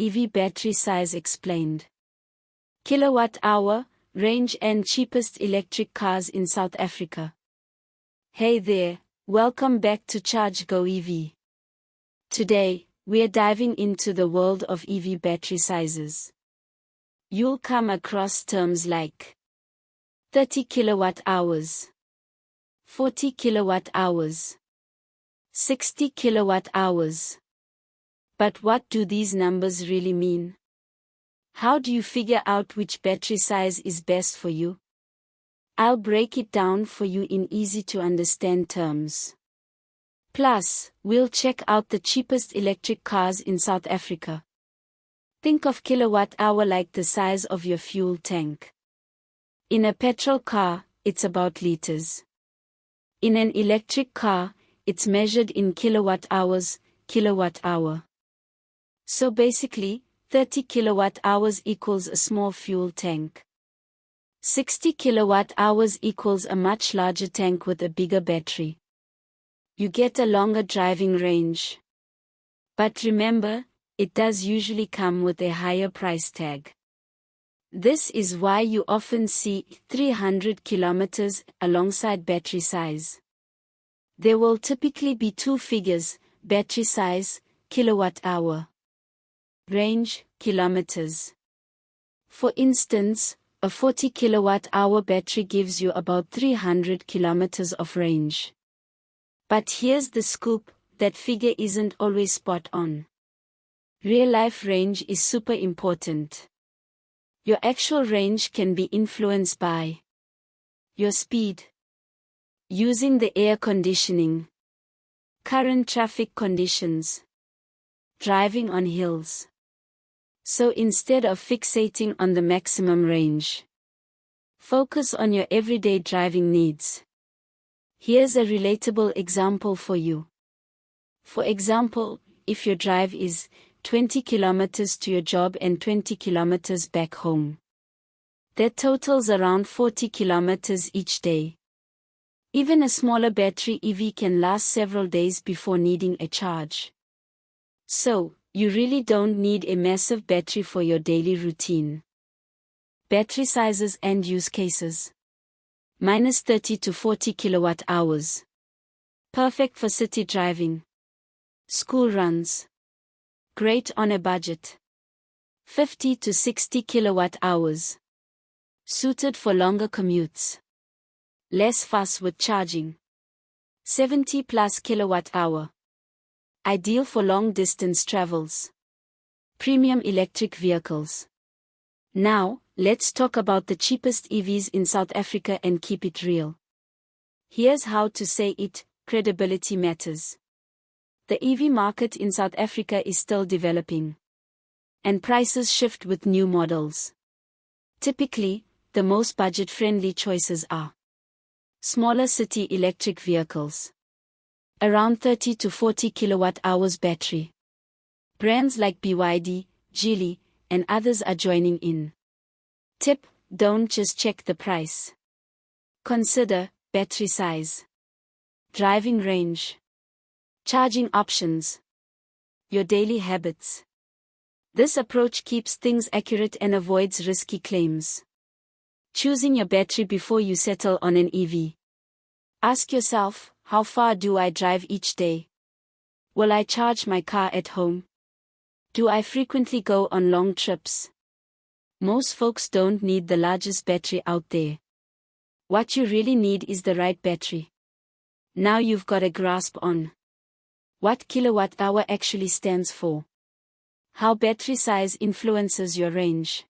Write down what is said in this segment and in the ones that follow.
EV battery size explained. Kilowatt hour, range and cheapest electric cars in South Africa. Hey there, welcome back to Charge Go EV. Today, we're diving into the world of EV battery sizes. You'll come across terms like 30 kilowatt hours, 40 kilowatt hours, 60 kilowatt hours. But what do these numbers really mean? How do you figure out which battery size is best for you? I'll break it down for you in easy to understand terms. Plus, we'll check out the cheapest electric cars in South Africa. Think of kilowatt hour like the size of your fuel tank. In a petrol car, it's about liters. In an electric car, it's measured in kilowatt hours, kilowatt hour. So basically, 30 kilowatt hours equals a small fuel tank. 60 kilowatt hours equals a much larger tank with a bigger battery. You get a longer driving range. But remember, it does usually come with a higher price tag. This is why you often see 300 kilometers alongside battery size. There will typically be two figures, battery size, kilowatt hour. Range, kilometers. For instance, a 40 kilowatt hour battery gives you about 300 kilometers of range. But here's the scoop, that figure isn't always spot on. Real-life range is super important. Your actual range can be influenced by your speed, using the air conditioning, current traffic conditions, driving on hills. So instead of fixating on the maximum range, focus on your everyday driving needs. Here's a relatable example for you. For example, if your drive is 20 kilometers to your job and 20 kilometers back home, that totals around 40 kilometers each day. Even a smaller battery EV can last several days before needing a charge. So, you really don't need a massive battery for your daily routine. Battery sizes and use cases. -30 to 40 kilowatt hours. Perfect for city driving. School runs. Great on a budget. 50 to 60 kilowatt hours. Suited for longer commutes. Less fuss with charging. 70 plus kilowatt hour. Ideal for long distance travels. Premium electric vehicles. Now, let's talk about the cheapest EVs in South Africa and keep it real. Here's how to say it, credibility matters. The EV market in South Africa is still developing. And prices shift with new models. Typically, the most budget-friendly choices are smaller city electric vehicles. Around 30 to 40 kilowatt hours battery. Brands like BYD, Geely, and others are joining in. Tip: don't just check the price. Consider battery size, driving range, charging options, your daily habits. This approach keeps things accurate and avoids risky claims. Choosing your battery before you settle on an EV. Ask yourself, how far do I drive each day? Will I charge my car at home? Do I frequently go on long trips? Most folks don't need the largest battery out there. What you really need is the right battery. Now you've got a grasp on what kilowatt hour actually stands for, how battery size influences your range,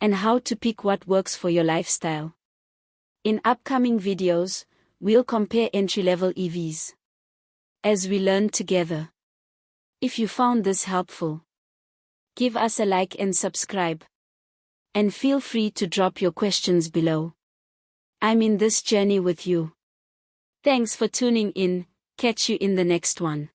and how to pick what works for your lifestyle. In upcoming videos, we'll compare entry-level EVs as we learn together. If you found this helpful, give us a like and subscribe. And feel free to drop your questions below. I'm in this journey with you. Thanks for tuning in, catch you in the next one.